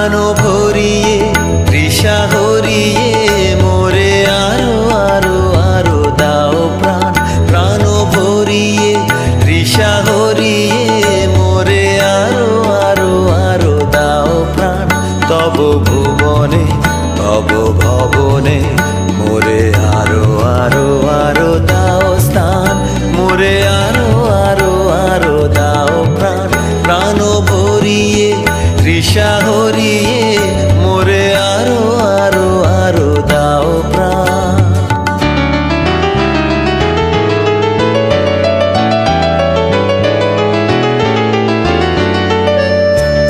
প্রাণ ভরিয়ে তৃষা হরিয়ে মোরে আরো আরো আরো দাও প্রাণ প্রাণ ভরিয়ে তৃষা হরিয়ে মোরে আরো আরো আরো দাও প্রাণ তব ভুবনে তব ভবনে মোরে আরো আরো আরো দাও স্থান মোরে আরো আরো আরো দাও প্রাণ প্রাণ ভরিয়ে তৃষা